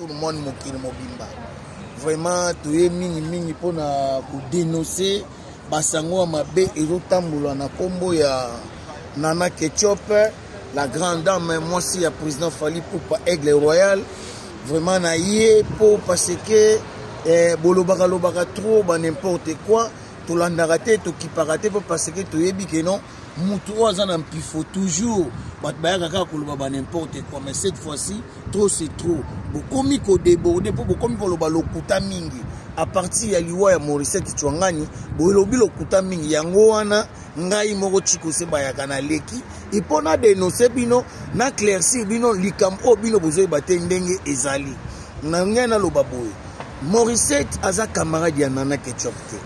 tout le monde mokili mobimba. Vraiment toye mingi pour na dénoncer basango mabe ezotambola na kombo ya Nana Ketchup, la grande dame moi aussi ya président Fally Ipupa Aigle Royal. Vraiment na yé pour parce que bolobaka lobaka trop ba n'importe quoi to landaraté to kiparate pour parce que to yebi que non mutu azana mpifo toujours bat bayaka ka koloba ba n'importe quoi, mais cette fois-ci trop c'est trop bokomi ko déborder pour bokomi ko loba lokuta mingi à partir ya liwa ya Morissette Chwangani boyelobi lokuta mingi yango wana ngai moko chiko se bayaka na leki ipona dénoncer bino na claircir bino likam o bino bozoy baté ndenge ezali na ngena loba boye. Morissette aza camarade ya Nana Ketchup te.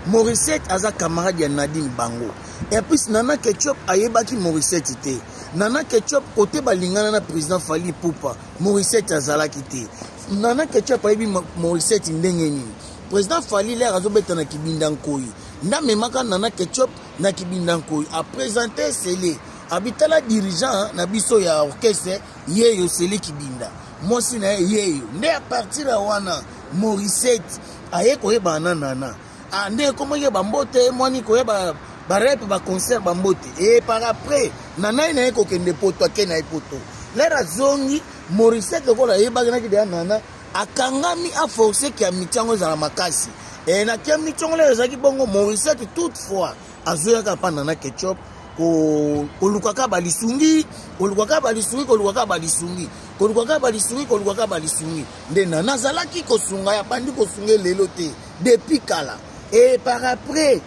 Morissette aza camarade ya Nadine Bango. Et puis Nana Ketchup ayebaki Morissette te. Nana Ketchup côté balingana na président Fally Ipupa. Morissette azalaki te. Nana Ketchup ayebi Morissette ndenge nini. Président Fally l'air azobeta na kibinda nkoyi. Nda memaka Nana Ketchup na kibinda nkoyi a présenter Sele. Abitala dirigeant na biso ya orchestre yeyo Sele kibinda. Moi si na yeyo. Nde à partir ya wana Morissette aye koyeba nana. Ande comment yeba mbote mwani koyeba ba rap ba concert ba mbote. Et par après nana ina ko kende poto akena ipoto. Lera zongi Morissette ko la yeba na kide nana akangami a forcer ki amitango za makasi. Et na ki amitango le zaki bongo Morissette toutefois azoya ka pa Nana Ketchup ko lukaka balisungi nde nana zalaki ko sunga ya bandi ko sunge lelo te depuis kala. Et par après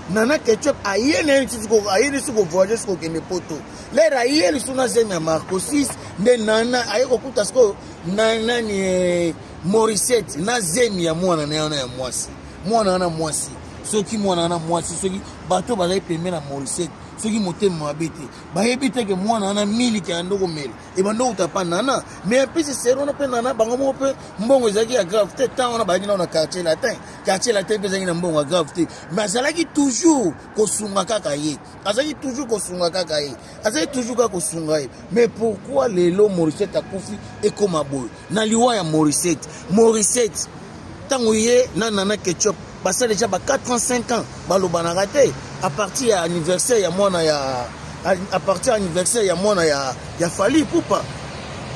Nana Ketchup ayene suko voyager suko kene poto lera ayeli suna zemi Marco 6 nde nana ayeko kuta sko nana ni Morissette na zemi ya mwana na ya mwasi mwana na mwasi soki mwana na mwasi soki bato bazai pembe na Morissette soki motema mabete bayebi te ke mwana na miliki ya ndoko mele e bando utapa nana mais puis c'est rona pe nana bango mo pe mbongo ezaki ya grave te tant on ba na quartier latin pe ezaki na mbongo ya grave te mais azalaki toujours kosunga kaka ye azalaki toujours kosunga kaka ye azalaki toujours ka kosunga ye. Mais pourquoi lelo Morissette akufi e koma boy na liwa ya Morissette tango ye na Nana Ketchup basa déjà ba 4 ans 5 ans baloba na raté à partir ya anniversaire ya mwana ya ya Fally Ipupa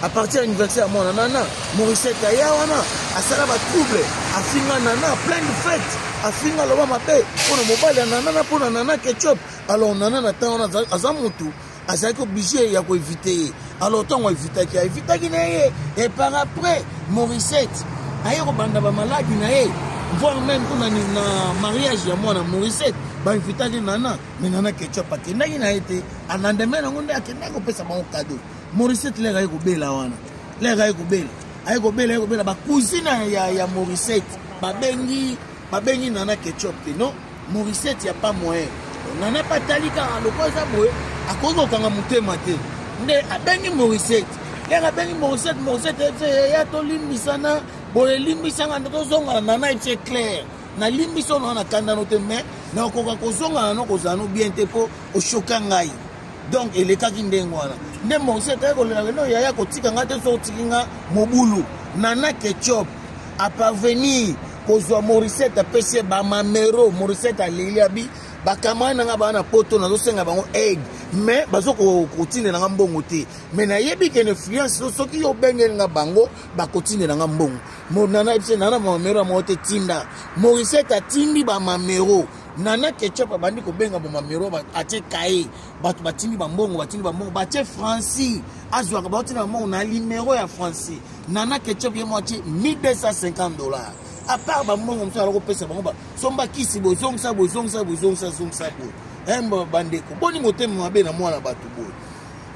à partir anniversaire ya mwana nana Morissette ya wana asala ba trouble afinga nana plein de fêtes afinga loba mabe pour mobile nana pour Nana Ketchup. Alors nana na temps azamutu azako obligé ya ko éviter alors tant on éviter na ye. Et par après Morissette ayeko banda ba maladi na ye voire même pour na mariage ya mwana Morissette ba invitaki nana mais Nana Ketchup akendaki na été anandeme na ngonde akendaki kopesa bango cadeau. Morissette lera yeko bela wana lera yeko bela ba cousine ya Morissette babengi Nana Ketchup te non Morissette ya pas moyen nana patalika lokoza boye akozo kanga mutema te nde abengi Morissette lera bengi Morissette ya to limbisana boye limbisanga ndo zonga nana c'est clair na limbiso na kanda no te mais na koka kozonga na kozano bien te po o choka ngai donc elekaki ndengo wana nde Morissette ko lela no yaya ko tika ngate so tikinga mobulu Nana Ketchup a parvenir kozwa Morissette pese ba mamero Morissette aleliabi bakamana nga bana poto na zosenga bango egg mais bazoko kotine na mbongo te mais na yebi ke influence soki yo bengel nga bango bakotine na mbongo monana ipse nana mamero mote tinda Morissette atindi ba mamero Nana Ketchup bandi ko benga ba mamero ba ache kai batu batindi ba mbongo bache Francis azwa ka batindi ba mbongo na numéro ya Francis Nana Ketchup ye moitié $1250 à part ba mbongo msa aloko pesa bango ba somba kisi bozongsa embo bandeko boni motema mabe na mwana batu boy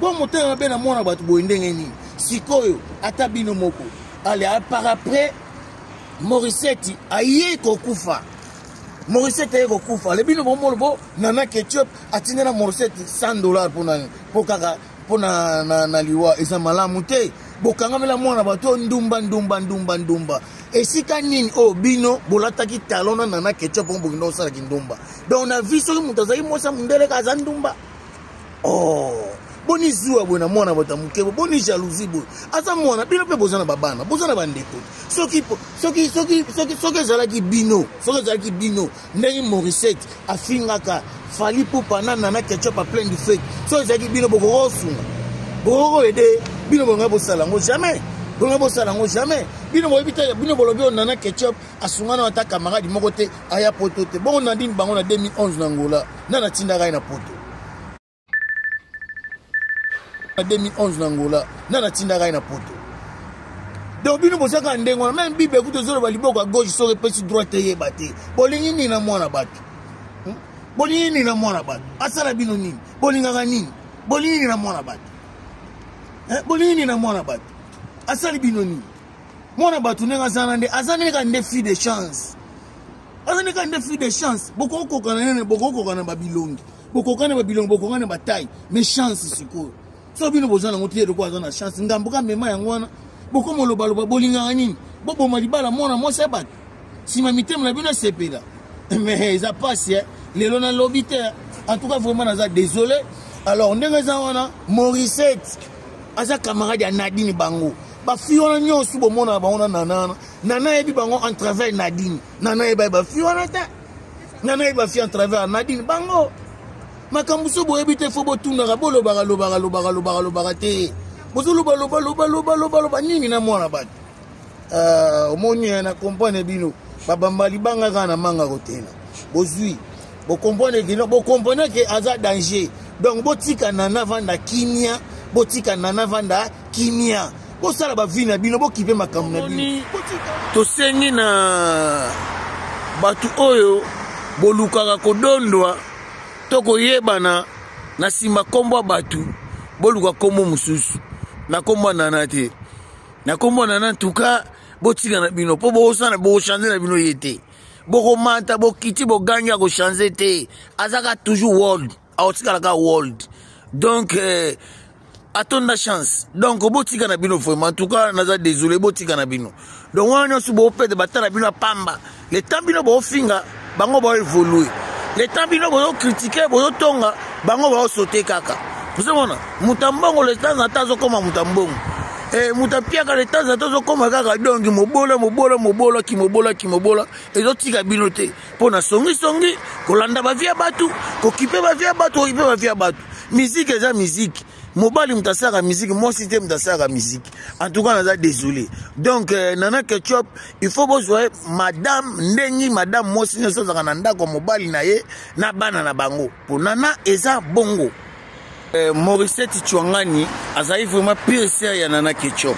bon motema mabe na mwana batu boy ndenge nini sikoyo ata bino moko ale par après Morissette aye kokufa le bino bomolo bo Nana Ketchup atinela Morissette $100 pour na liwa eza malamu te bokangamela mwana bato ndumba esika nini o bino bolataki talon na Nana Ketchup on bokino sala kindumba donc na viso mutazaki mosa mundele kaza ndumba oh boni zuwa bona mwana bota mukebo boni jalousie bo asa mwana bino pe bozana babana bozana bandeko soki zalaki bino ndenge Morissette afingaka fali pupa nana ketchup a plein de fake so zaki bino boko sunga boko ede bino bonga bosalango jamais bino boyebita bino bolobi nana ketchup asungana ata camarade moko te aya poto te bon Nadine bango na 2011 na Angola nana tindaka na poto 2011 na Angola nana tindaka na poto donc bino bosaka ndengo même bibe kuto zolo baliboko à gauche so repesi droite yeba te bolingi ni na mwana bato bolingi na mwana bato asala bino nini bolingaka nini bolingi na mwana bato bolingi na mwana bato asali bino nini mwana bato nenga zanande azaneka ndefi de chance azaneka ndefi de chance boko kokana nene boko kokana babilongi boko kokana babilongi boko kokana bataille mais chance siko so bino bozana ngotiye de ko azana chance ngambuka mema yangwana boko moloba loba bolinga nini bobo malibala mwana mosa bato sima mitema na bino sepela mais ça passe lelo na lobite en tout cas vraiment naza désolé alors ndenge za wana Morissette aza camarade ya Nadine bango ba fiona nyosu bo mona ba ona nana ebi bango en travers Nadine nana eba ba fiona ta nana eba fi en travers Nadine bango makambuso bo ebite fo bo tunda bolo baga te bozolo loba nini na mwana bato omoni na comprendre bino babambali banga kana manga kotena bozui bo comprendre que aza danger donc botika nana vanda kimia botika nana vanda kimia bosala ba vina bino bokipe makambo na bino tosengi na batu oyo bolukaka kodondwa toko yebana na simba kombo batu boluka kombo mususu na kombo nana te na kombo nana tuka botika na bino po bosana bo changer na bino yete boko mata bokiti boganya ko changer te azaka toujours world aotika la world donc atonda chance donc botika na bino vraiment en tout cas naza désolé botika na bino donc wana su bo pede batala bino pamba le temps bino bo finga bango ba évoluer le temps bino bo critiquer bo tonga bango ba sauter kaka vous savez mutambongo le temps atazo koma mutambongo mutapiaka le temps atazo koma kaka donc mobola ezotika bino te pona songi kolanda ba via batu kokipe ba via batu musique eza musique mobali mutasaka musique moi cité mutasaka musique en tout cas naza désolé donc nana ketchup il faut besoin madame ndengi madame moi cité so zaka na ndako mobali na ye na bana na bango pour nana eza bongo Morissette Chouangani azali vraiment pire ser ya nana ketchup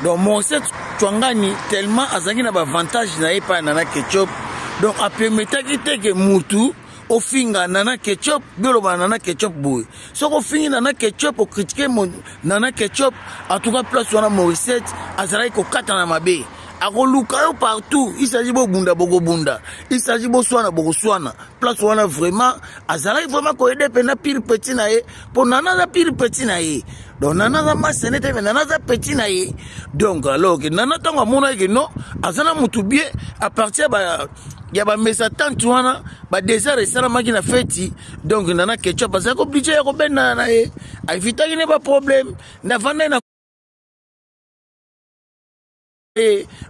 donc Morissette Chouangani tellement azangi na ba avantage na ye pa nana ketchup donc a permetaki te que mutu au finga nana ketchup bioloba nana ketchup boy soko fingi nana ketchup au critiquer nana ketchup en tout cas place wana Morissette azali ko kata na mabe akoluka yo partout il s'agit bo bunda bogo bunda il s'agit bo swana bogo swana place wana vraiment azali vraiment ko aider pena pile petit na ye pour nana za pile petit na ye donc nana za masenete mais nana za petit na ye donc alors que nana tango mona que non azana mutu bien à partir ba ya ba mesa tante wana ba désert esala maki na feti donc nana ketchup parce que obligé ya ko bena na ye evitaki ne ba problème na vanda na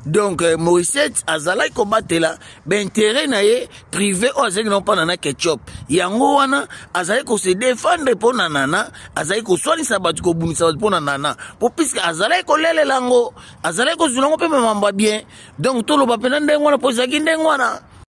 donc Morissette azalaki kobatela b'intérêt na ye privé o azalaki non pas nana ketchup yango wana azalaki ko se défendre pour nana azalaki ko soinisa batu ko bunisa batu pour nana pour puisque azalaki ko lelela ngo azalaki ko zulango pe mamamba bien donc tolo ba pena ndengo na po zaki ndengo wana